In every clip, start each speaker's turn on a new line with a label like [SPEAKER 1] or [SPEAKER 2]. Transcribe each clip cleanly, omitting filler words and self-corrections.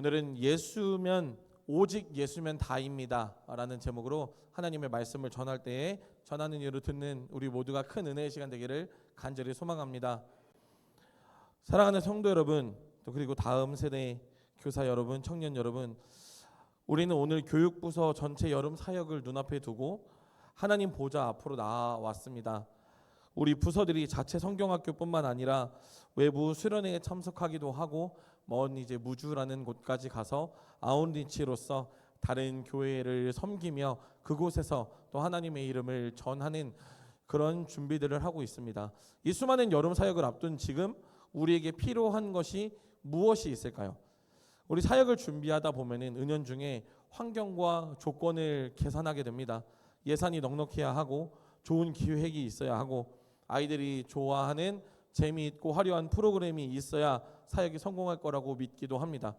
[SPEAKER 1] 오늘은 예수면 오직 예수면 다입니다 라는 제목으로 하나님의 말씀을 전할 때에 전하는 이유로 듣는 우리 모두가 큰 은혜의 시간 되기를 간절히 소망합니다. 사랑하는 성도 여러분, 또 그리고 다음 세대 교사 여러분, 청년 여러분, 우리는 오늘 교육부서 전체 여름 사역을 눈앞에 두고 하나님 보좌 앞으로 나왔습니다. 우리 부서들이 자체 성경학교뿐만 아니라 외부 수련회에 참석하기도 하고 먼 이제 무주라는 곳까지 가서 아웃리치로서 다른 교회를 섬기며 그곳에서 또 하나님의 이름을 전하는 그런 준비들을 하고 있습니다. 이 수많은 여름 사역을 앞둔 지금 우리에게 필요한 것이 무엇이 있을까요? 우리 사역을 준비하다 보면은 은연중에 환경과 조건을 계산하게 됩니다. 예산이 넉넉해야 하고 좋은 기획이 있어야 하고 아이들이 좋아하는 재미있고 화려한 프로그램이 있어야 사역이 성공할 거라고 믿기도 합니다.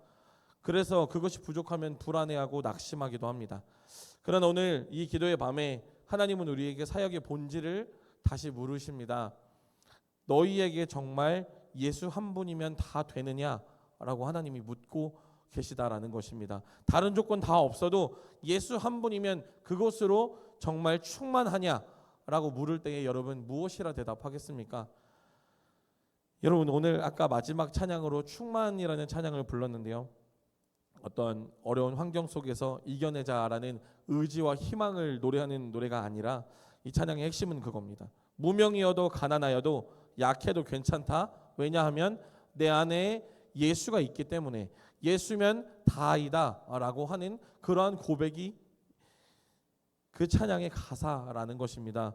[SPEAKER 1] 그래서 그것이 부족하면 불안해하고 낙심하기도 합니다. 그러나 오늘 이 기도의 밤에 하나님은 우리에게 사역의 본질을 다시 물으십니다. 너희에게 정말 예수 한 분이면 다 되느냐라고 하나님이 묻고 계시다라는 것입니다. 다른 조건 다 없어도 예수 한 분이면 그것으로 정말 충만하냐라고 물을 때에 여러분 무엇이라 대답하겠습니까? 여러분 오늘 아까 마지막 찬양으로 충만이라는 찬양을 불렀는데요. 어떤 어려운 환경 속에서 이겨내자라는 의지와 희망을 노래하는 노래가 아니라 이 찬양의 핵심은 그겁니다. 무명이어도 가난하여도 약해도 괜찮다. 왜냐하면 내 안에 예수가 있기 때문에 예수면 다이다 라고 하는 그러한 고백이 그 찬양의 가사라는 것입니다.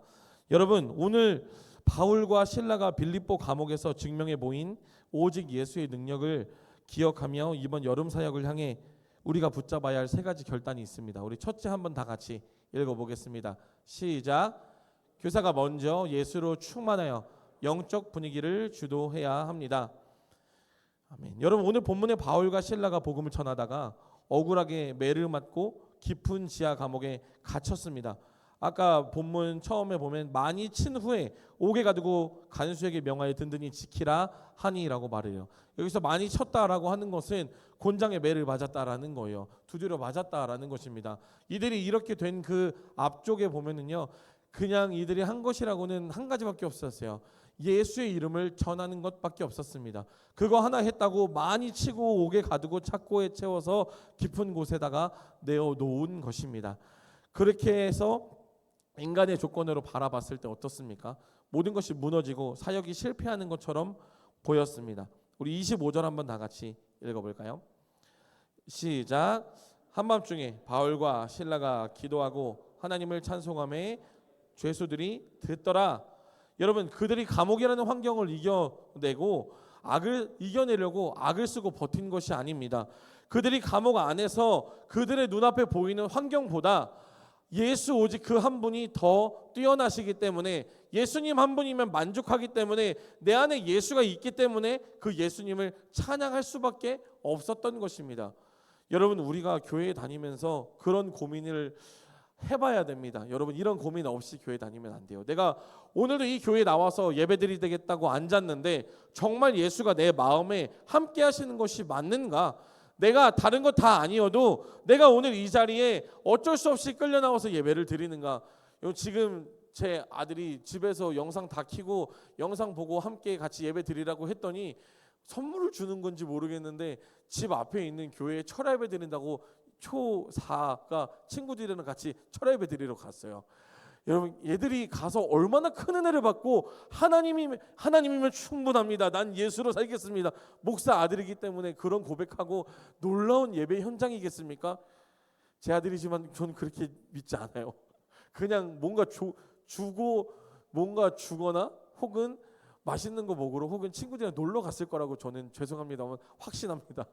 [SPEAKER 1] 여러분 오늘 바울과 실라가 빌립보 감옥에서 증명해 보인 오직 예수의 능력을 기억하며 이번 여름 사역을 향해 우리가 붙잡아야 할 세 가지 결단이 있습니다. 우리 첫째 한번 다 같이 읽어보겠습니다. 시작. 교사가 먼저 예수로 충만하여 영적 분위기를 주도해야 합니다. 아멘. 여러분 오늘 본문에 바울과 실라가 복음을 전하다가 억울하게 매를 맞고 깊은 지하 감옥에 갇혔습니다. 아까 본문 처음에 보면 많이 친 후에 옥에 가두고 간수에게 명하여 든든히 지키라 하니라고 말해요. 여기서 많이 쳤다라고 하는 것은 곤장에 매를 맞았다라는 거예요. 두드려 맞았다라는 것입니다. 이들이 이렇게 된 그 앞쪽에 보면은요, 그냥 이들이 한 것이라고는 한 가지밖에 없었어요. 예수의 이름을 전하는 것밖에 없었습니다. 그거 하나 했다고 많이 치고 옥에 가두고 착고에 채워서 깊은 곳에다가 내어 놓은 것입니다. 그렇게 해서 인간의 조건으로 바라봤을 때 어떻습니까? 모든 것이 무너지고 사역이 실패하는 것처럼 보였습니다. 우리 25절 한번 다 같이 읽어볼까요? 시작. 한밤중에 바울과 실라가 기도하고 하나님을 찬송하며 죄수들이 듣더라. 여러분 그들이 감옥이라는 환경을 이겨내고 악을 이겨내려고 악을 쓰고 버틴 것이 아닙니다. 그들이 감옥 안에서 그들의 눈앞에 보이는 환경보다 예수 오직 그 한 분이 더 뛰어나시기 때문에 예수님 한 분이면 만족하기 때문에 내 안에 예수가 있기 때문에 그 예수님을 찬양할 수밖에 없었던 것입니다. 여러분 우리가 교회에 다니면서 그런 고민을 해봐야 됩니다. 여러분 이런 고민 없이 교회 다니면 안 돼요. 내가 오늘도 이 교회에 나와서 예배드리 되겠다고 앉았는데 정말 예수가 내 마음에 함께 하시는 것이 맞는가? 내가 다른 거 다 아니어도 내가 오늘 이 자리에 어쩔 수 없이 끌려 나와서 예배를 드리는가? 지금 제 아들이 집에서 영상 다 켜고 영상 보고 함께 같이 예배 드리라고 했더니 선물을 주는 건지 모르겠는데 집 앞에 있는 교회에 철야 예배 드린다고 초4가 친구들이랑 같이 철야 예배 드리러 갔어요. 여러분 얘들이 가서 얼마나 큰 은혜를 받고 하나님이면 충분합니다. 난 예수로 살겠습니다. 목사 아들이기 때문에 그런 고백하고 놀라운 예배 현장이겠습니까? 제 아들이지만 저는 그렇게 믿지 않아요. 그냥 뭔가 주고 뭔가 주거나 혹은 맛있는 거 먹으러 혹은 친구들이랑 놀러 갔을 거라고 저는 죄송합니다만 확신합니다.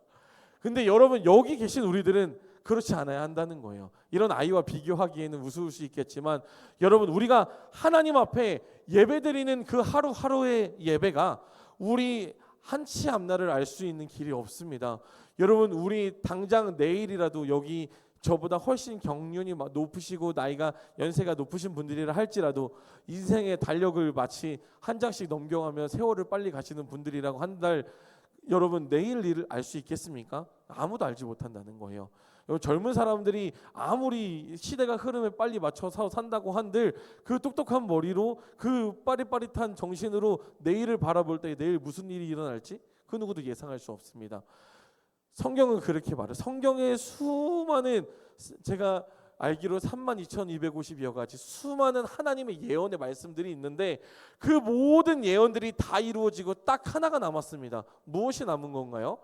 [SPEAKER 1] 근데 여러분 여기 계신 우리들은 그렇지 않아야 한다는 거예요. 이런 아이와 비교하기에는 우스울 수 있겠지만 여러분 우리가 하나님 앞에 예배드리는 그 하루하루의 예배가 우리 한치 앞날을 알 수 있는 길이 없습니다. 여러분 우리 당장 내일이라도 여기 저보다 훨씬 경륜이 높으시고 나이가 연세가 높으신 분들이라 할지라도 인생의 달력을 마치 한 장씩 넘겨가며 세월을 빨리 가시는 분들이라고 한들 여러분 내일 일을 알 수 있겠습니까? 아무도 알지 못한다는 거예요. 젊은 사람들이 아무리 시대가 흐름에 빨리 맞춰서 산다고 한들 그 똑똑한 머리로 그 빠릿빠릿한 정신으로 내일을 바라볼 때 내일 무슨 일이 일어날지 그 누구도 예상할 수 없습니다. 성경은 그렇게 말해요. 성경에 수많은, 제가 알기로 32,250여 가지 수많은 하나님의 예언의 말씀들이 있는데 그 모든 예언들이 다 이루어지고 딱 하나가 남았습니다. 무엇이 남은 건가요?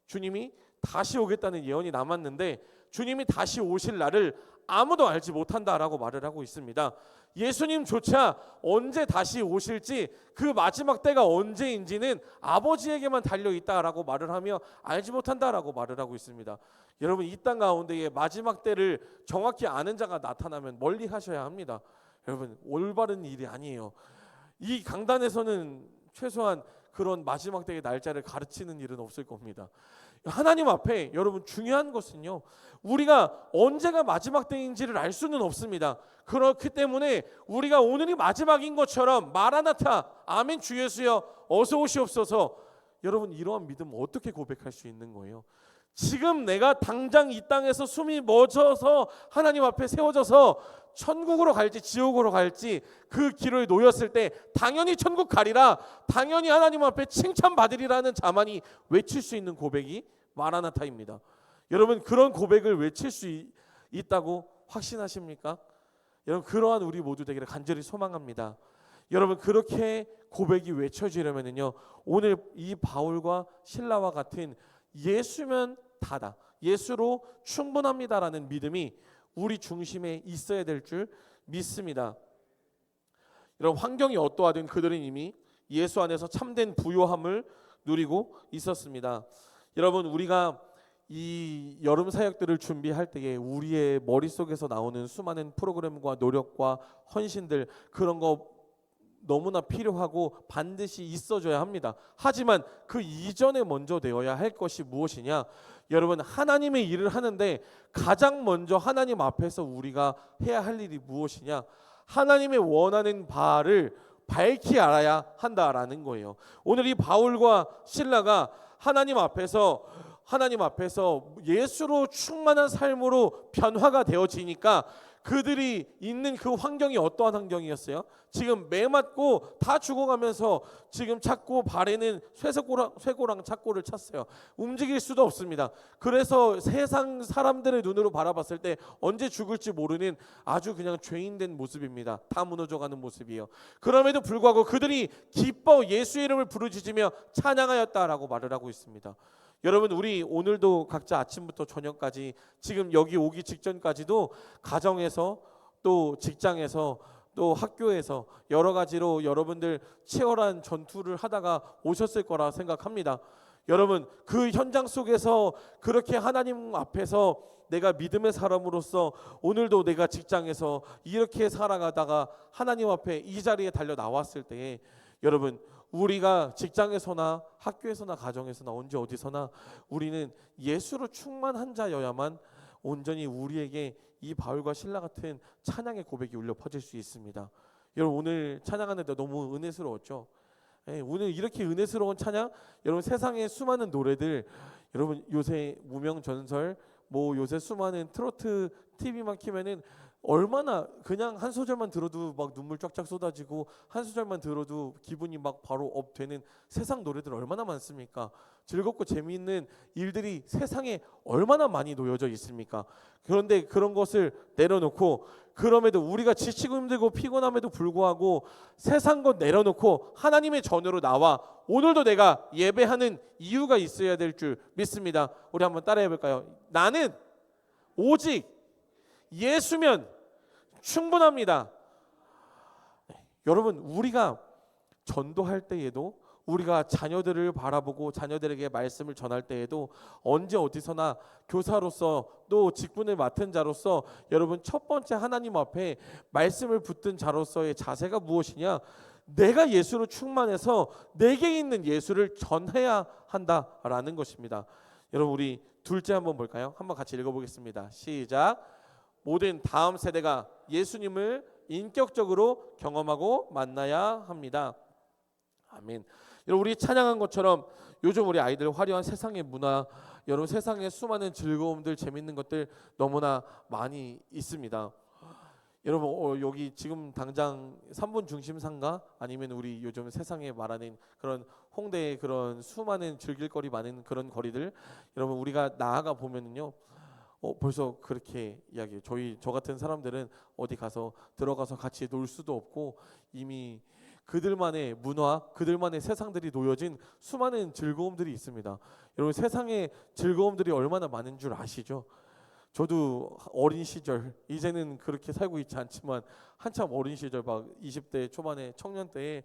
[SPEAKER 1] 주님이 다시 오겠다는 예언이 남았는데 주님이 다시 오실 날을 아무도 알지 못한다라고 말을 하고 있습니다. 예수님조차 언제 다시 오실지 그 마지막 때가 언제인지는 아버지에게만 달려있다라고 말을 하며 알지 못한다라고 말을 하고 있습니다. 여러분, 이 땅 가운데에 마지막 때를 정확히 아는 자가 나타나면 멀리 하셔야 합니다. 여러분, 올바른 일이 아니에요. 이 강단에서는 최소한 그런 마지막 때의 날짜를 가르치는 일은 없을 겁니다. 하나님 앞에 여러분 중요한 것은요, 우리가 언제가 마지막 때인지를 알 수는 없습니다. 그렇기 때문에 우리가 오늘이 마지막인 것처럼 마라나타, 아멘 주 예수여 어서 오시옵소서, 여러분 이러한 믿음 어떻게 고백할 수 있는 거예요? 지금 내가 당장 이 땅에서 숨이 멎어서 하나님 앞에 세워져서 천국으로 갈지 지옥으로 갈지 그 길을 놓였을 때 당연히 천국 가리라, 당연히 하나님 앞에 칭찬받으리라는 자만이 외칠 수 있는 고백이 마라나타입니다. 여러분, 그런 고백을 외칠 수 있다고 확신하십니까? 여러분, 그러한 우리 모두 되기를 간절히 소망합니다. 여러분, 그렇게 고백이 외쳐지려면요, 오늘 이 바울과 실라와 같은 예수면 다다, 예수로 충분합니다라는 믿음이 우리 중심에 있어야 될 줄 믿습니다. 여러분, 환경이 어떠하든 그들은 이미 예수 안에서 참된 부요함을 누리고 있었습니다. 여러분, 우리가 이 여름 사역들을 준비할 때에 우리의 머릿속에서 나오는 수많은 프로그램과 노력과 헌신들, 그런 거 너무나 필요하고 반드시 있어줘야 합니다. 하지만 그 이전에 먼저 되어야 할 것이 무엇이냐? 여러분, 하나님의 일을 하는데 가장 먼저 하나님 앞에서 우리가 해야 할 일이 무엇이냐? 하나님의 원하는 바를 밝히 알아야 한다라는 거예요. 오늘 이 바울과 실라가 하나님 앞에서 예수로 충만한 삶으로 변화가 되어지니까 그들이 있는 그 환경이 어떠한 환경이었어요? 지금 매맞고 다 죽어가면서 지금 찾고 발에는 쇠고랑 착고를 찼어요. 움직일 수도 없습니다. 그래서 세상 사람들의 눈으로 바라봤을 때 언제 죽을지 모르는 아주 그냥 죄인된 모습입니다. 다 무너져가는 모습이에요. 그럼에도 불구하고 그들이 기뻐 예수의 이름을 부르짖으며 찬양하였다라고 말을 하고 있습니다. 여러분, 우리 오늘도 각자 아침부터 저녁까지 지금 여기 오기 직전까지도 가정에서 또 직장에서 또 학교에서 여러 가지로 여러분들 치열한 전투를 하다가 오셨을 거라 생각합니다. 여러분, 그 현장 속에서 그렇게 하나님 앞에서 내가 믿음의 사람으로서 오늘도 내가 직장에서 이렇게 살아가다가 하나님 앞에 이 자리에 달려 나왔을 때에 여러분, 우리가 직장에서나 학교에서나 가정에서나 언제 어디서나 우리는 예수로 충만한 자여야만 온전히 우리에게 이 바울과 실라 같은 찬양의 고백이 울려 퍼질 수 있습니다. 여러분, 오늘 찬양하는데 너무 은혜스러웠죠? 오늘 이렇게 은혜스러운 찬양, 여러분 세상의 수많은 노래들, 여러분 요새 무명전설, 요새 수많은 트로트 TV만 키면은 얼마나 그냥 한 소절만 들어도 막 눈물 쫙쫙 쏟아지고 한 소절만 들어도 기분이 막 바로 업 되는 세상 노래들 얼마나 많습니까? 즐겁고 재미있는 일들이 세상에 얼마나 많이 놓여져 있습니까? 그런데 그런 것을 내려놓고, 그럼에도 우리가 지치고 힘들고 피곤함에도 불구하고 세상 것 내려놓고 하나님의 전으로 나와 오늘도 내가 예배하는 이유가 있어야 될 줄 믿습니다. 우리 한번 따라해 볼까요? 나는 오직 예수면 충분합니다. 여러분, 우리가 전도할 때에도, 우리가 자녀들을 바라보고 자녀들에게 말씀을 전할 때에도 언제 어디서나 교사로서 또 직분을 맡은 자로서 여러분 첫 번째 하나님 앞에 말씀을 붙든 자로서의 자세가 무엇이냐? 내가 예수로 충만해서 내게 있는 예수를 전해야 한다라는 것입니다. 여러분, 우리 둘째 한번 볼까요? 한번 같이 읽어보겠습니다. 시작. 모든 다음 세대가 예수님을 인격적으로 경험하고 만나야 합니다. 아멘. 여러분 우리 찬양한 것처럼 요즘 우리 아이들 화려한 세상의 문화, 여러분 세상에 수많은 즐거움들, 재밌는 것들 너무나 많이 있습니다. 여러분 여기 지금 당장 3분 중심상가 아니면 우리 요즘 세상에 말하는 그런 홍대의 그런 수많은 즐길거리 많은 그런 거리들, 여러분 우리가 나아가 보면은요, 벌써 그렇게 이야기해요. 저 같은 사람들은 어디 가서 들어가서 같이 놀 수도 없고 이미 그들만의 문화, 그들만의 세상들이 놓여진 수많은 즐거움들이 있습니다. 여러분 세상에 즐거움들이 얼마나 많은 줄 아시죠? 저도 어린 시절, 이제는 그렇게 살고 있지 않지만 한참 어린 시절 막 20대 초반에 청년 때에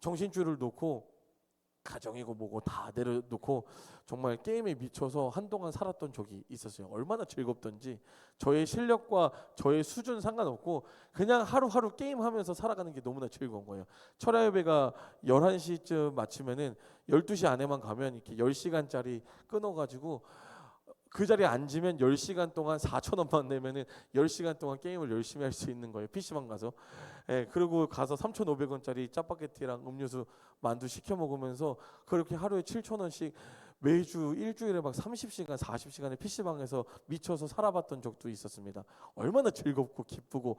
[SPEAKER 1] 정신줄을 놓고 가정이고 뭐고 다 내려놓고 정말 게임에 미쳐서 한동안 살았던 적이 있었어요. 얼마나 즐겁던지 저의 실력과 저의 수준 상관없고 그냥 하루하루 게임하면서 살아가는 게 너무나 즐거운 거예요. 철야 예배가 11시쯤 마치면은 12시 안에만 가면 이렇게 10시간짜리 끊어가지고 그 자리에 앉으면 10시간 동안 4,000원만 내면은 10시간 동안 게임을 열심히 할 수 있는 거예요. PC방 가서. 예, 그리고 가서 3,500원짜리 짜파게티랑 음료수 만두 시켜 먹으면서 그렇게 하루에 7,000원씩 매주 일주일에 막 30시간, 40시간을 PC방에서 미쳐서 살아봤던 적도 있었습니다. 얼마나 즐겁고 기쁘고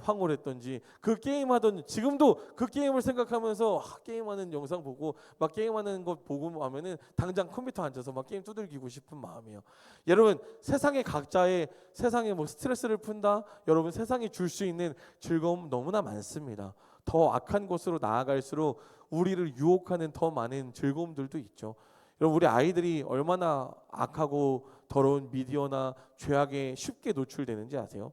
[SPEAKER 1] 황홀했던지 그 게임하던 지금도 그 게임을 생각하면서 게임하는 영상 보고 막 게임하는 것 보고 하면은 당장 컴퓨터 앉아서 막 게임 두들기고 싶은 마음이에요. 여러분 세상에 각자의 세상에 뭐 스트레스를 푼다, 여러분 세상이 줄 수 있는 즐거움 너무나 많습니다. 더 악한 곳으로 나아갈수록 우리를 유혹하는 더 많은 즐거움들도 있죠. 여러분 우리 아이들이 얼마나 악하고 더러운 미디어나 죄악에 쉽게 노출되는지 아세요?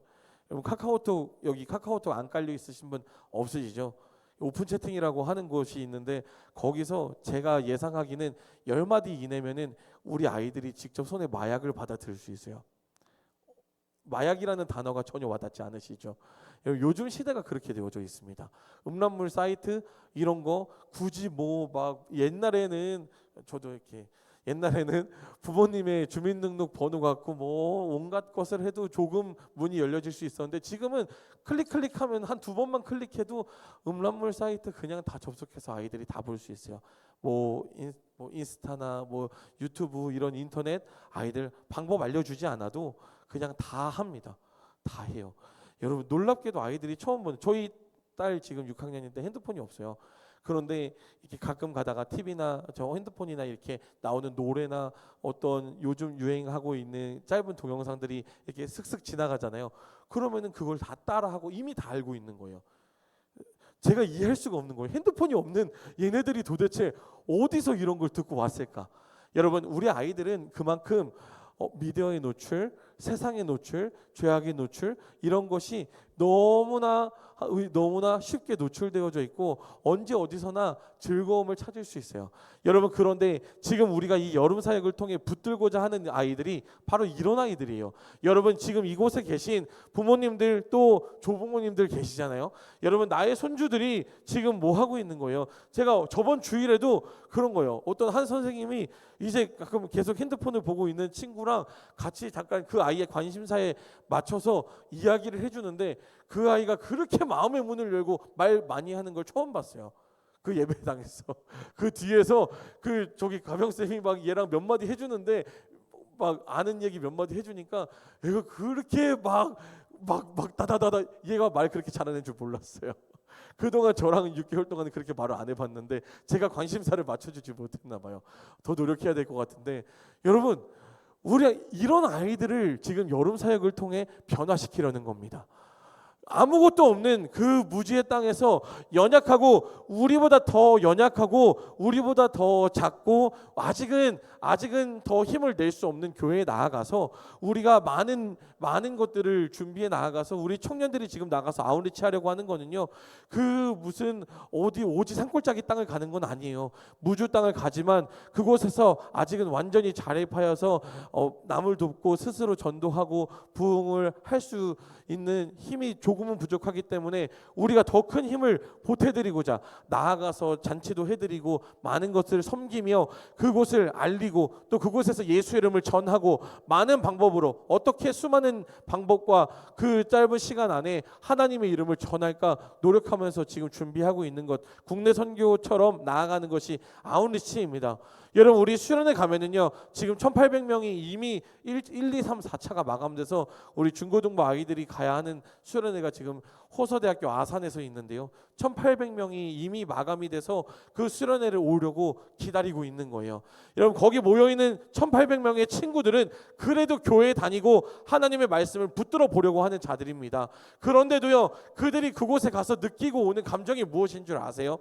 [SPEAKER 1] 여러분 카카오톡, 여기 카카오톡 안 깔려 있으신 분 없으시죠? 오픈 채팅이라고 하는 곳이 있는데 거기서 제가 예상하기는 10마디 이내면은 우리 아이들이 직접 손에 마약을 받아들일 수 있어요. 마약이라는 단어가 전혀 와닿지 않으시죠? 요즘 시대가 그렇게 되어져 있습니다. 음란물 사이트 이런 거 굳이 뭐 막 옛날에는 저도 이렇게 옛날에는 부모님의 주민등록 번호 갖고 뭐 온갖 것을 해도 조금 문이 열려질 수 있었는데 지금은 클릭하면 한 2번만 클릭해도 음란물 사이트 그냥 다 접속해서 아이들이 다 볼 수 있어요. 뭐 인스타나 뭐 유튜브 이런 인터넷 아이들 방법 알려주지 않아도 그냥 다 합니다. 다 해요. 여러분 놀랍게도 아이들이 처음 보는, 저희 딸 지금 6학년인데 핸드폰이 없어요. 그런데 이렇게 가끔 가다가 TV나 저 핸드폰이나 이렇게 나오는 노래나 어떤 요즘 유행하고 있는 짧은 동영상들이 이렇게 슥슥 지나가잖아요. 그러면은 그걸 다 따라하고 이미 다 알고 있는 거예요. 제가 이해할 수가 없는 거예요. 핸드폰이 없는 얘네들이 도대체 어디서 이런 걸 듣고 왔을까? 여러분 우리 아이들은 그만큼 미디어의 노출, 세상의 노출, 죄악의 노출 이런 것이 너무나 쉽게 노출되어져 있고 언제 어디서나 즐거움을 찾을 수 있어요. 여러분 그런데 지금 우리가 이 여름 사역을 통해 붙들고자 하는 아이들이 바로 이런 아이들이에요. 여러분 지금 이곳에 계신 부모님들 또 조부모님들 계시잖아요. 여러분 나의 손주들이 지금 뭐 하고 있는 거예요? 제가 저번 주일에도 그런 거예요. 어떤 한 선생님이 이제 가끔 계속 핸드폰을 보고 있는 친구랑 같이 잠깐 그 아이의 관심사에 맞춰서 이야기를 해주는데 그 아이가 그렇게 마음의 문을 열고 말 많이 하는 걸 처음 봤어요. 그 예배당에서 그 뒤에서 그 저기 가병쌤이 막 얘랑 몇 마디 해주는데 막 아는 얘기 몇 마디 해주니까 얘가 그렇게 막 다다다다 얘가 말 그렇게 잘하는 줄 몰랐어요. 그동안 저랑 6개월 동안 그렇게 말을 안 해봤는데 제가 관심사를 맞춰주지 못했나 봐요. 더 노력해야 될 것 같은데 여러분 우리 이런 아이들을 지금 여름 사역을 통해 변화시키려는 겁니다. 아무것도 없는 그 무지의 땅에서 연약하고 우리보다 더 연약하고 우리보다 더 작고 아직은 더 힘을 낼 수 없는 교회에 나아가서 우리가 많은 것들을 준비해 나아가서 우리 청년들이 지금 나가서 아웃리치 하려고 하는 거는요. 그 무슨 어디 오지 산골짜기 땅을 가는 건 아니에요. 무주 땅을 가지만 그곳에서 아직은 완전히 자립하여서 남을 돕고 스스로 전도하고 부흥을 할 수 있는 힘이 조금은 부족하기 때문에 우리가 더 큰 힘을 보태드리고자 나아가서 잔치도 해드리고 많은 것을 섬기며 그곳을 알리고 또 그곳에서 예수 이름을 전하고 많은 방법으로 어떻게 수많은 방법과 그 짧은 시간 안에 하나님의 이름을 전할까 노력하면서 지금 준비하고 있는 것, 국내 선교처럼 나아가는 것이 아웃리치입니다. 여러분, 우리 수련회 가면은요 지금 1800명이 이미 1, 2, 3, 4차가 마감돼서 우리 중고등부 아이들이 가야 하는 수련회가 지금 호서대학교 아산에서 있는데요, 1800명이 이미 마감이 돼서 그 수련회를 오려고 기다리고 있는 거예요. 여러분, 거기 모여있는 1800명의 친구들은 그래도 교회에 다니고 하나님의 말씀을 붙들어 보려고 하는 자들입니다. 그런데도요 그들이 그곳에 가서 느끼고 오는 감정이 무엇인 줄 아세요?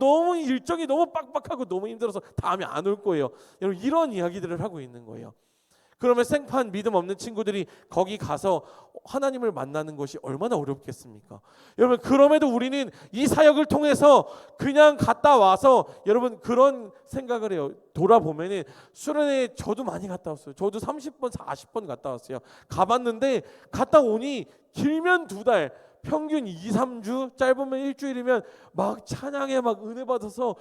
[SPEAKER 1] 너무 일정이 너무 빡빡하고 너무 힘들어서 다음에 안 올 거예요. 여러분, 이런 이야기들을 하고 있는 거예요. 그러면 생판 믿음 없는 친구들이 거기 가서 하나님을 만나는 것이 얼마나 어렵겠습니까? 여러분, 그럼에도 우리는 이 사역을 통해서 그냥 갔다 와서, 여러분 그런 생각을 해요. 돌아보면은 수련회 저도 많이 갔다 왔어요. 저도 30번 40번 갔다 왔어요. 가봤는데 갔다 오니 길면 2달, 평균 2, 3주, 짧으면 일주일이면 막 찬양에 막 은혜 받아서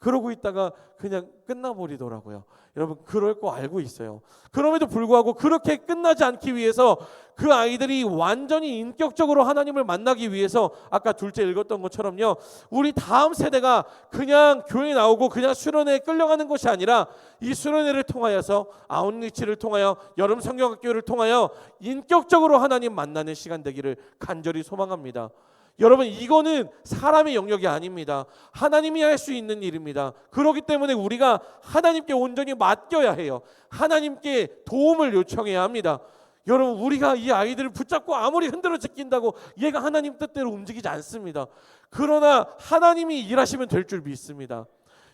[SPEAKER 1] 그러고 있다가 그냥 끝나버리더라고요. 여러분, 그럴 거 알고 있어요. 그럼에도 불구하고 그렇게 끝나지 않기 위해서 그 아이들이 완전히 인격적으로 하나님을 만나기 위해서 아까 둘째 읽었던 것처럼요, 우리 다음 세대가 그냥 교회 나오고 그냥 수련회에 끌려가는 것이 아니라 이 수련회를 통하여서, 아웃리치를 통하여, 여름 성경학교를 통하여 인격적으로 하나님 만나는 시간 되기를 간절히 소망합니다. 여러분, 이거는 사람의 영역이 아닙니다. 하나님이 할 수 있는 일입니다. 그렇기 때문에 우리가 하나님께 온전히 맡겨야 해요. 하나님께 도움을 요청해야 합니다. 여러분, 우리가 이 아이들을 붙잡고 아무리 흔들어 제낀다고 얘가 하나님 뜻대로 움직이지 않습니다. 그러나 하나님이 일하시면 될 줄 믿습니다.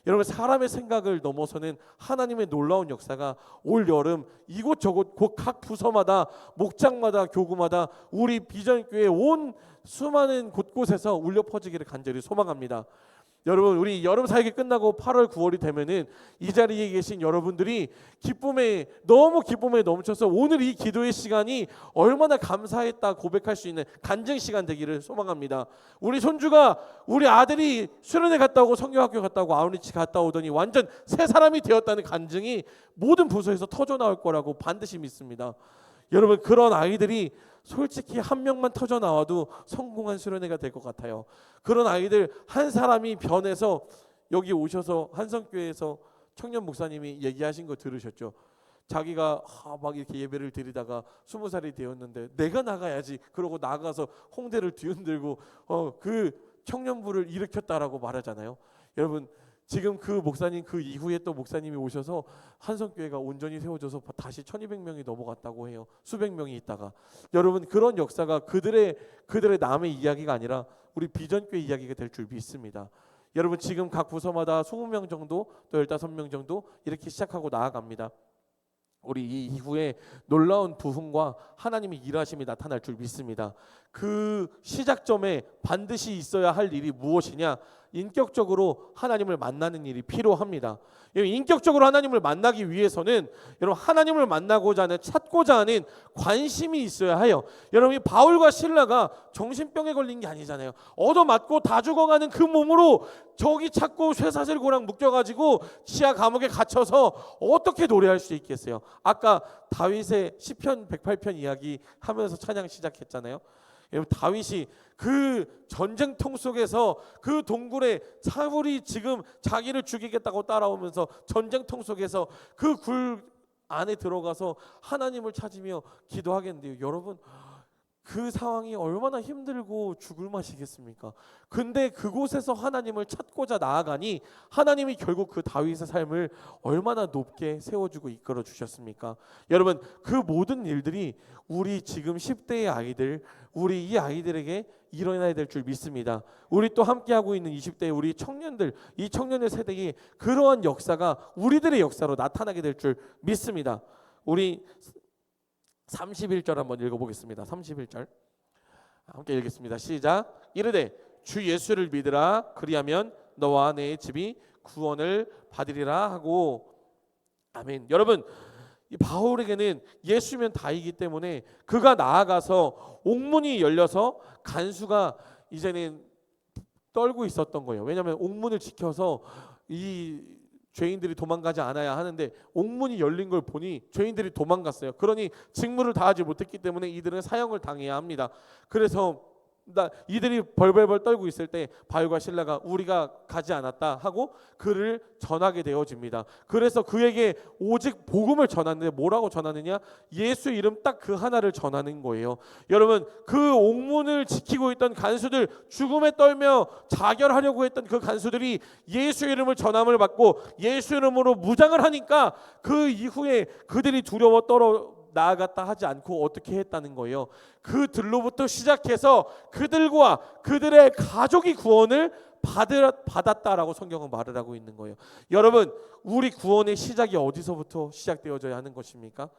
[SPEAKER 1] 여러분, 사람의 생각을 넘어서는 하나님의 놀라운 역사가 올 여름 이곳저곳 곧 각 부서마다, 목장마다, 교구마다 우리 비전교회 온 수많은 곳곳에서 울려 퍼지기를 간절히 소망합니다. 여러분, 우리 여름 사역이 끝나고 8월 9월이 되면은 이 자리에 계신 여러분들이 너무 기쁨에 넘쳐서 오늘 이 기도의 시간이 얼마나 감사했다 고백할 수 있는 간증 시간 되기를 소망합니다. 우리 손주가, 우리 아들이 수련회 갔다 오고 성경학교 갔다 오고 아웃리치 갔다 오더니 완전 새 사람이 되었다는 간증이 모든 부서에서 터져 나올 거라고 반드시 믿습니다. 여러분, 그런 아이들이 솔직히 한 명만 터져 나와도 성공한 수련회가 될 것 같아요. 그런 아이들 한 사람이 변해서 여기 오셔서 한성교회에서 청년 목사님이 얘기하신 거 들으셨죠? 자기가 막 이렇게 예배를 드리다가 20살이 되었는데 내가 나가야지, 그러고 나가서 홍대를 뒤흔들고 그 청년부를 일으켰다라고 말하잖아요. 여러분, 지금 그 목사님, 그 이후에 또 목사님이 오셔서 한성교회가 온전히 세워져서 다시 1200명이 넘어갔다고 해요. 수백 명이 있다가. 여러분, 그런 역사가 그들의 남의 이야기가 아니라 우리 비전교회 이야기가 될 줄 믿습니다. 여러분, 지금 각 부서마다 20명 정도 또 15명 정도 이렇게 시작하고 나아갑니다. 우리 이 이후에 놀라운 부흥과 하나님의 일하심이 나타날 줄 믿습니다. 그 시작점에 반드시 있어야 할 일이 무엇이냐? 인격적으로 하나님을 만나는 일이 필요합니다. 인격적으로 하나님을 만나기 위해서는 여러분, 하나님을 만나고자 하는, 찾고자 하는 관심이 있어야 해요. 여러분, 이 바울과 실라가 정신병에 걸린 게 아니잖아요. 얻어맞고 다 죽어가는 그 몸으로 저기 찾고 쇠사슬 고랑 묶여가지고 지하 감옥에 갇혀서 어떻게 노래할 수 있겠어요? 아까 다윗의 시편 108편 이야기 하면서 찬양 시작했잖아요. 여러분, 다윗이 그 전쟁통 속에서 그 동굴에 사울이 지금 자기를 죽이겠다고 따라오면서 전쟁통 속에서 그 굴 안에 들어가서 하나님을 찾으며 기도하겠는데요. 여러분, 그 상황이 얼마나 힘들고 죽을 맛이겠습니까? 근데 그곳에서 하나님을 찾고자 나아가니 하나님이 결국 그 다윗의 삶을 얼마나 높게 세워주고 이끌어 주셨습니까? 여러분, 그 모든 일들이 우리 지금 10대의 아이들, 우리 이 아이들에게 일어나야 될 줄 믿습니다. 우리 또 함께하고 있는 20대 우리 청년들, 이 청년의 세대에 그러한 역사가 우리들의 역사로 나타나게 될 줄 믿습니다. 우리 31절 한번 읽어보겠습니다. 31절 함께 읽겠습니다. 시작. 이르되 주 예수를 믿으라. 그리하면 너와 내 집이 구원을 받으리라 하고. 아멘. 여러분, 이 바울에게는 예수면 다이기 때문에 그가 나아가서 옥문이 열려서 간수가 이제는 떨고 있었던 거예요. 왜냐하면 옥문을 지켜서 이 죄인들이 도망가지 않아야 하는데 옥문이 열린 걸 보니 죄인들이 도망갔어요. 그러니 직무를 다하지 못했기 때문에 이들은 사형을 당해야 합니다. 그래서 이들이 벌벌벌 떨고 있을 때 바울과 실라가 우리가 가지 않았다 하고 그를 전하게 되어집니다. 그래서 그에게 오직 복음을 전하는데 뭐라고 전하느냐? 예수 이름 딱 그 하나를 전하는 거예요. 여러분, 그 옥문을 지키고 있던 간수들, 죽음에 떨며 자결하려고 했던 그 간수들이 예수 이름을 전함을 받고 예수 이름으로 무장을 하니까 그 이후에 그들이 두려워 떨어 나아갔다 하지 않고 어떻게 했다는 거예요. 그들로부터 시작해서 그들과 그들의 가족이 구원을 받았다라고 성경은 말을 하고 있는 거예요. 여러분, 우리 구원의 시작이 어디서부터 시작되어져야 하는 것입니까?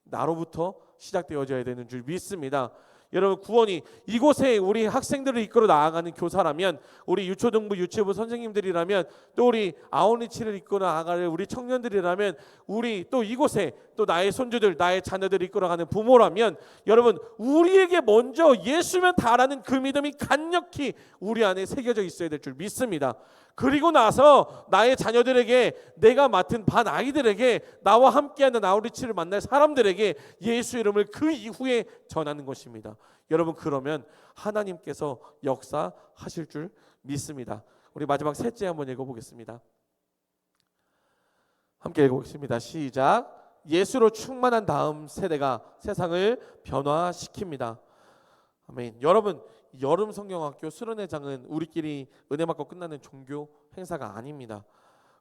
[SPEAKER 1] 나로부터 시작되어져야 되는 줄 믿습니다. 여러분, 구원이 이곳에 우리 학생들을 이끌어 나아가는 교사라면, 우리 유초등부 유치부 선생님들이라면, 또 우리 아웃리치를 이끌어 나아가는 우리 청년들이라면, 우리 또 이곳에 또 나의 손주들, 나의 자녀들을 이끌어가는 부모라면, 여러분, 우리에게 먼저 예수면 다라는 그 믿음이 강력히 우리 안에 새겨져 있어야 될 줄 믿습니다. 그리고 나서 나의 자녀들에게, 내가 맡은 반 아이들에게, 나와 함께하는 아웃리치를 만날 사람들에게 예수 이름을 그 이후에 전하는 것입니다. 여러분, 그러면 하나님께서 역사하실 줄 믿습니다. 우리 마지막 셋째 한번 읽어보겠습니다. 함께 읽어보겠습니다. 시작. 예수로 충만한 다음 세대가 세상을 변화시킵니다. 아멘. 여러분, 여름 성경학교 수련회장은 우리끼리 은혜 받고 끝나는 종교 행사가 아닙니다.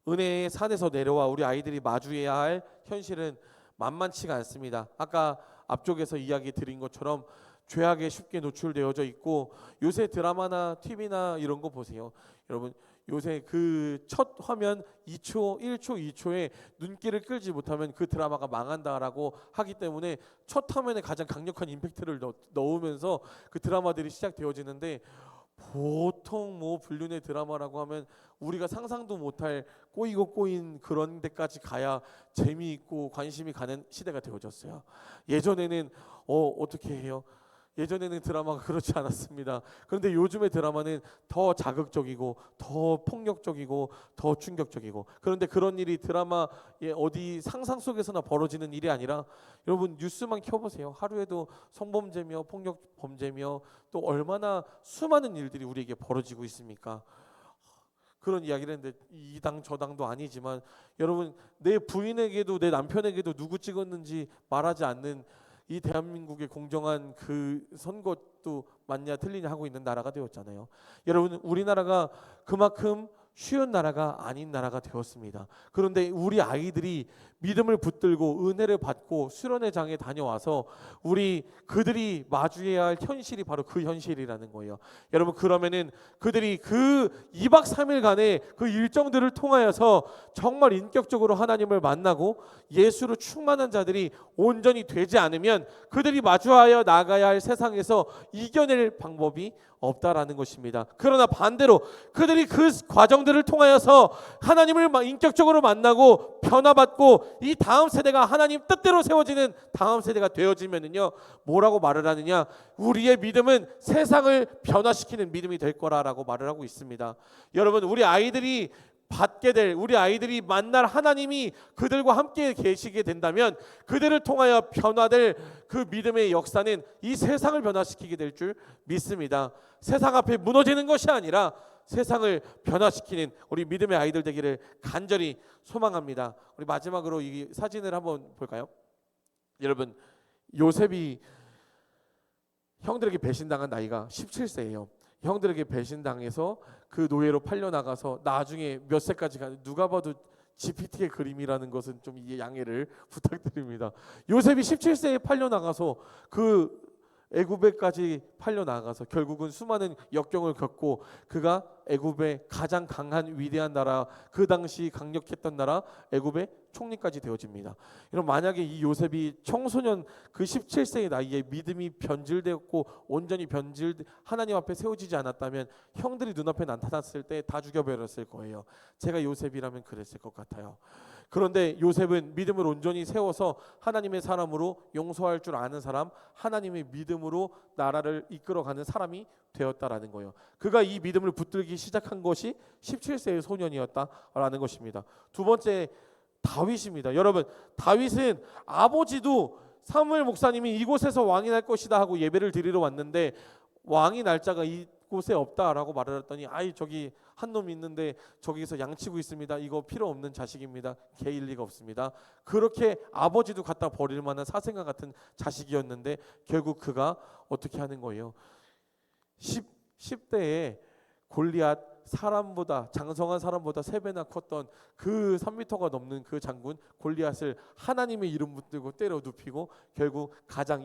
[SPEAKER 1] 은혜의 산에서 내려와 우리 아이들이 마주해야 할 현실은 만만치가 않습니다. 아까 앞쪽에서 이야기 드린 것처럼 죄악에 쉽게 노출되어져 있고, 요새 드라마나 TV나 이런 거 보세요. 여러분, 요새 그 첫 화면 2초, 1초, 2초에 눈길을 끌지 못하면 그 드라마가 망한다라고 하기 때문에 첫 화면에 가장 강력한 임팩트를 넣으면서 그 드라마들이 시작되어지는데, 보통 뭐 불륜의 드라마라고 하면 우리가 상상도 못할 꼬이고 꼬인 그런 데까지 가야 재미있고 관심이 가는 시대가 되어졌어요. 예전에는 어떻게 해요? 예전에는 드라마가 그렇지 않았습니다. 그런데 요즘의 드라마는 더 자극적이고 더 폭력적이고 더 충격적이고, 그런데 그런 일이 드라마의 어디 상상 속에서나 벌어지는 일이 아니라, 여러분 뉴스만 켜보세요. 하루에도 성범죄며 폭력 범죄며 또 얼마나 수많은 일들이 우리에게 벌어지고 있습니까? 그런 이야기를 했는데 이 당 저 당도 아니지만, 여러분, 내 부인에게도 내 남편에게도 누구 찍었는지 말하지 않는 이 대한민국의 공정한 그 선거도 맞냐 틀리냐 하고 있는 나라가 되었잖아요. 여러분, 우리나라가 그만큼 쉬운 나라가 아닌 나라가 되었습니다. 그런데 우리 아이들이 믿음을 붙들고 은혜를 받고 수련회장에 다녀와서 그들이 마주해야 할 현실이 바로 그 현실이라는 거예요. 여러분, 그러면은 그들이 그 2박 3일간의 그 일정들을 통하여서 정말 인격적으로 하나님을 만나고 예수로 충만한 자들이 온전히 되지 않으면 그들이 마주하여 나가야 할 세상에서 이겨낼 방법이 없다라는 것입니다. 그러나 반대로 그들이 그 과정들을 통하여서 하나님을 인격적으로 만나고 변화받고 이 다음 세대가 하나님 뜻대로 세워지는 다음 세대가 되어지면은요, 뭐라고 말을 하느냐? 우리의 믿음은 세상을 변화시키는 믿음이 될 거라라고 말을 하고 있습니다. 여러분, 우리 아이들이 만날 하나님이 그들과 함께 계시게 된다면 그들을 통하여 변화될 그 믿음의 역사는 이 세상을 변화시키게 될 줄 믿습니다. 세상 앞에 무너지는 것이 아니라 세상을 변화시키는 우리 믿음의 아이들 되기를 간절히 소망합니다. 우리 마지막으로 이 사진을 한번 볼까요? 여러분, 요셉이 형들에게 배신당한 나이가 17세예요. 형들에게 배신당해서 그 노예로 팔려나가서 나중에 몇 세까지 가는, 누가 봐도 GPT의 그림이라는 것은 좀 양해를 부탁드립니다. 요셉이 17세에 팔려나가서 그 애굽에까지 팔려나가서 결국은 수많은 역경을 겪고 그가 애굽의 가장 강한 위대한 나라, 그 당시 강력했던 나라 애굽의 총리까지 되어집니다. 여러분, 만약에 이 요셉이 청소년 그 17세의 나이에 믿음이 변질되었고 온전히 하나님 앞에 세워지지 않았다면 형들이 눈앞에 나타났을 때 다 죽여버렸을 거예요. 제가 요셉이라면 그랬을 것 같아요. 그런데 요셉은 믿음을 온전히 세워서 하나님의 사람으로 용서할 줄 아는 사람, 하나님의 믿음으로 나라를 이끌어가는 사람이 되었다라는 거예요. 그가 이 믿음을 붙들기 시작한 것이 17세의 소년이었다라는 것입니다. 두 번째, 다윗입니다. 여러분, 다윗은 아버지도 사무엘 목사님이 이곳에서 왕이 날 것이다 하고 예배를 드리러 왔는데 왕이 날짜가 이곳에 없다라고 말을 했더니 저기 한 놈 있는데 저기서 양치고 있습니다. 이거 필요 없는 자식입니다. 개일 리가 없습니다. 그렇게 아버지도 갖다 버릴 만한 사생아 같은 자식이었는데 결국 그가 어떻게 하는 거예요? 10대에 골리앗, 사람보다 장성한 사람보다 3배나 컸던 그 3m가 넘는 그 장군 골리앗을 하나님의 이름 붙들고 때려 눕히고 결국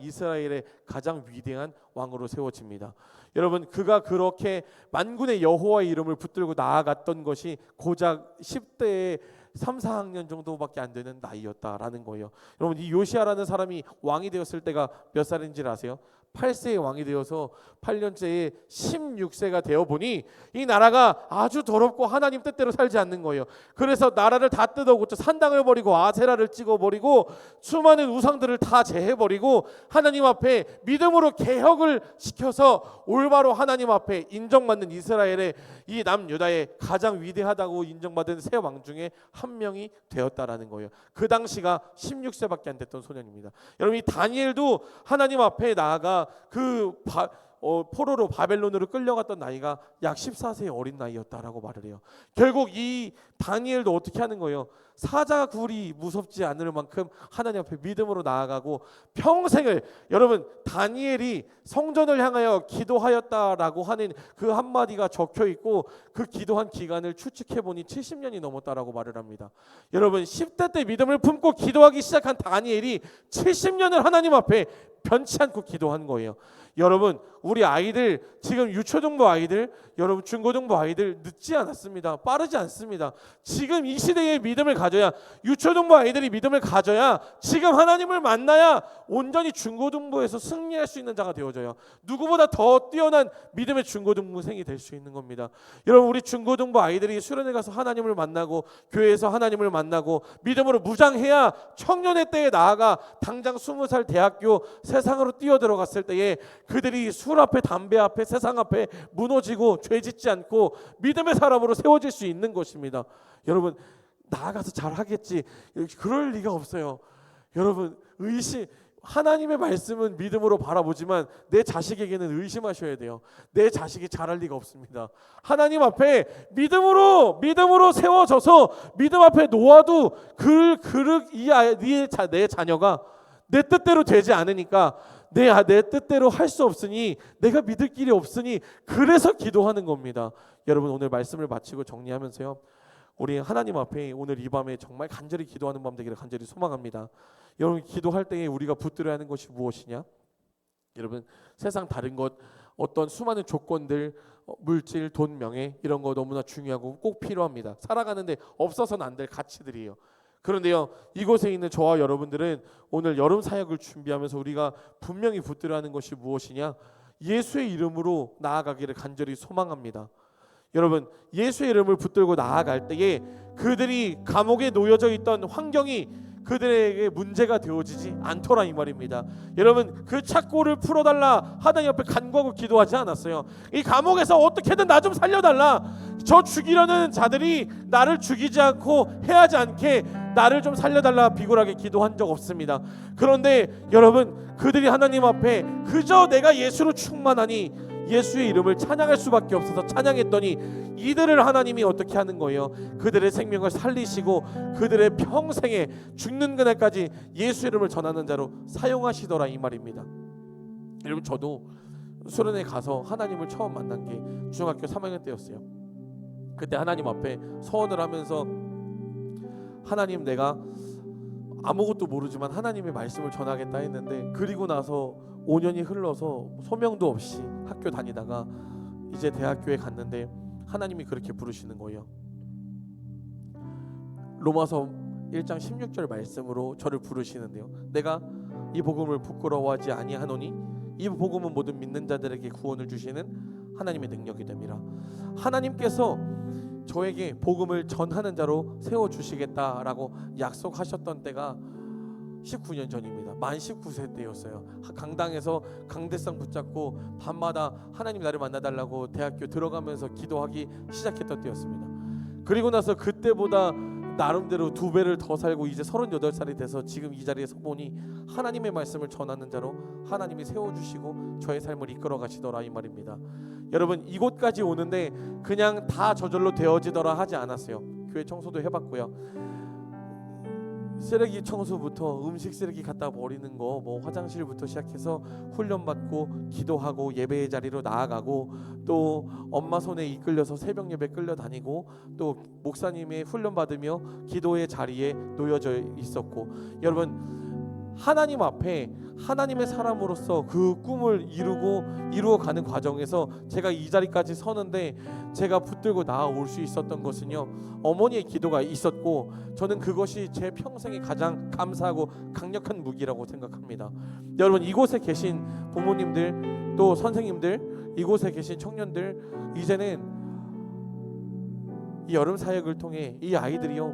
[SPEAKER 1] 이스라엘의 가장 위대한 왕으로 세워집니다. 여러분, 그가 그렇게 만군의 여호와의 이름을 붙들고 나아갔던 것이 고작 10대에 3, 4학년 정도밖에 안 되는 나이였다라는 거예요. 여러분, 이 요시아라는 사람이 왕이 되었을 때가 몇 살인지 아세요? 8세의 왕이 되어서 8년째에 16세가 되어 보니 이 나라가 아주 더럽고 하나님 뜻대로 살지 않는 거예요. 그래서 나라를 다 뜯어고쳐 산당을 버리고 아세라를 찍어버리고 수많은 우상들을 다 제해버리고 하나님 앞에 믿음으로 개혁을 시켜서 올바로 하나님 앞에 인정받는 이스라엘의 이 남유다의 가장 위대하다고 인정받은 세 왕 중에 한 명이 되었다라는 거예요. 그 당시가 16세밖에 안 됐던 소년입니다. 여러분, 이 다니엘도 하나님 앞에 나아가 포로로 바벨론으로 끌려갔던 나이가 약 14세의 어린 나이였다라고 말을 해요. 결국 이 다니엘도 어떻게 하는 거예요? 사자굴이 무섭지 않을 만큼 하나님 앞에 믿음으로 나아가고 평생을, 여러분, 다니엘이 성전을 향하여 기도하였다라고 하는 그 한마디가 적혀 있고 그 기도한 기간을 추측해 보니 70년이 넘었다라고 말을 합니다. 여러분, 10대 때 믿음을 품고 기도하기 시작한 다니엘이 70년을 하나님 앞에 변치 않고 기도한 거예요. 여러분, 우리 아이들, 지금 유초등부 아이들, 여러분 중고등부 아이들 늦지 않았습니다. 빠르지 않습니다. 지금 이 시대에 믿음을 가져야, 유초등부 아이들이 믿음을 가져야 지금 하나님을 만나야 온전히 중고등부에서 승리할 수 있는 자가 되어져요. 누구보다 더 뛰어난 믿음의 중고등부생이 될 수 있는 겁니다. 여러분, 우리 중고등부 아이들이 수련회 가서 하나님을 만나고 교회에서 하나님을 만나고 믿음으로 무장해야 청년의 때에 나아가 당장 20살 대학교 세상으로 뛰어들어갔을 때에 그들이 술 앞에 담배 앞에 세상 앞에 무너지고 죄짓지 않고 믿음의 사람으로 세워질 수 있는 것입니다. 여러분, 나아가서 잘하겠지, 그럴 리가 없어요. 여러분, 하나님의 말씀은 믿음으로 바라보지만 내 자식에게는 의심하셔야 돼요. 내 자식이 잘할 리가 없습니다. 하나님 앞에 믿음으로 세워져서 믿음 앞에 놓아도 내 자녀가 내 뜻대로 되지 않으니까 내 뜻대로 할 수 없으니, 내가 믿을 길이 없으니, 그래서 기도하는 겁니다. 여러분, 오늘 말씀을 마치고 정리하면서요, 우리 하나님 앞에 오늘 이 밤에 정말 간절히 기도하는 밤 되기를 간절히 소망합니다. 여러분, 기도할 때에 우리가 붙들어야 하는 것이 무엇이냐? 여러분, 세상 다른 것, 어떤 수많은 조건들, 물질, 돈, 명예, 이런 거 너무나 중요하고 꼭 필요합니다. 살아가는데 없어서는 안 될 가치들이에요. 그런데요, 이곳에 있는 저와 여러분들은 오늘 여름 사역을 준비하면서 우리가 분명히 붙들어야 하는 것이 무엇이냐? 예수의 이름으로 나아가기를 간절히 소망합니다. 여러분, 예수의 이름을 붙들고 나아갈 때에 그들이 감옥에 놓여져 있던 환경이 그들에게 문제가 되어지지 않더라, 이 말입니다. 여러분, 그 착고를 풀어달라 하나님 앞에 간구하고 기도하지 않았어요. 이 감옥에서 어떻게든 나 좀 살려달라, 저 죽이려는 자들이 나를 죽이지 않고 해하지 않게 나를 좀 살려달라 비굴하게 기도한 적 없습니다. 그런데 여러분, 그들이 하나님 앞에 그저 내가 예수로 충만하니 예수의 이름을 찬양할 수밖에 없어서 찬양했더니 이들을 하나님이 어떻게 하는 거예요? 그들의 생명을 살리시고 그들의 평생에 죽는 그날까지 예수 이름을 전하는 자로 사용하시더라, 이 말입니다. 여러분, 저도 수련회 가서 하나님을 처음 만난 게 중학교 3학년 때였어요. 그때 하나님 앞에 서원을 하면서, 하나님, 내가 아무것도 모르지만 하나님의 말씀을 전하겠다 했는데, 그리고 나서 5년이 흘러서 소명도 없이 학교 다니다가 이제 대학교에 갔는데 하나님이 그렇게 부르시는 거예요. 로마서 1장 16절 말씀으로 저를 부르시는데요, 내가 이 복음을 부끄러워하지 아니하노니 이 복음은 모든 믿는 자들에게 구원을 주시는 하나님의 능력이 됨이라. 하나님께서 저에게 복음을 전하는 자로 세워주시겠다라고 약속하셨던 때가 19년 전입니다. 만 19세 때였어요. 강당에서 강대상 붙잡고 밤마다 하나님 나를 만나달라고 대학교 들어가면서 기도하기 시작했던 때였습니다. 그리고 나서 그때보다 나름대로 2배를 더 살고 이제 38살이 돼서 지금 이 자리에 서보니 하나님의 말씀을 전하는 자로 하나님이 세워주시고 저의 삶을 이끌어 가시더라 이 말입니다. 여러분, 이곳까지 오는데 그냥 다 저절로 되어지더라 하지 않았어요. 교회 청소도 해봤고요. 쓰레기 청소부터 음식 쓰레기 갖다 버리는 거, 뭐 화장실부터 시작해서 훈련받고 기도하고 예배의 자리로 나아가고, 또 엄마 손에 이끌려서 새벽 예배 끌려다니고, 또 목사님의 훈련받으며 기도의 자리에 놓여져 있었고, 여러분 하나님 앞에 하나님의 사람으로서 그 꿈을 이루어가는 과정에서 제가 이 자리까지 서는데 제가 붙들고 나아올 수 있었던 것은요, 어머니의 기도가 있었고, 저는 그것이 제 평생에 가장 감사하고 강력한 무기라고 생각합니다. 여러분, 이곳에 계신 부모님들, 또 선생님들, 이곳에 계신 청년들, 이제는 이 여름 사역을 통해 이 아이들이요,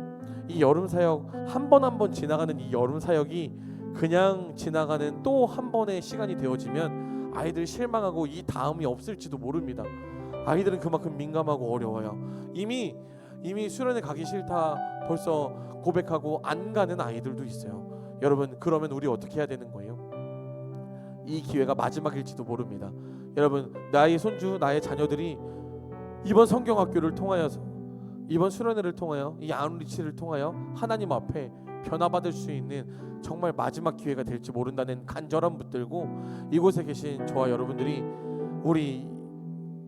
[SPEAKER 1] 이 여름 사역 한 번 한 번 지나가는 이 여름 사역이 그냥 지나가는 또 한 번의 시간이 되어지면 아이들이 실망하고 이 다음이 없을지도 모릅니다. 아이들은 그만큼 민감하고 어려워요. 이미 수련회 가기 싫다 벌써 고백하고 안 가는 아이들도 있어요. 여러분, 그러면 우리 어떻게 해야 되는 거예요? 이 기회가 마지막일지도 모릅니다. 여러분, 나의 손주, 나의 자녀들이 이번 성경학교를 통하여서, 이번 수련회를 통하여, 이 아웃리치를 통하여 하나님 앞에 변화받을 수 있는 정말 마지막 기회가 될지 모른다는 간절함 붙들고, 이곳에 계신 저와 여러분들이 우리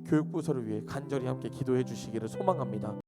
[SPEAKER 1] 교육부서를 위해 간절히 함께 기도해 주시기를 소망합니다.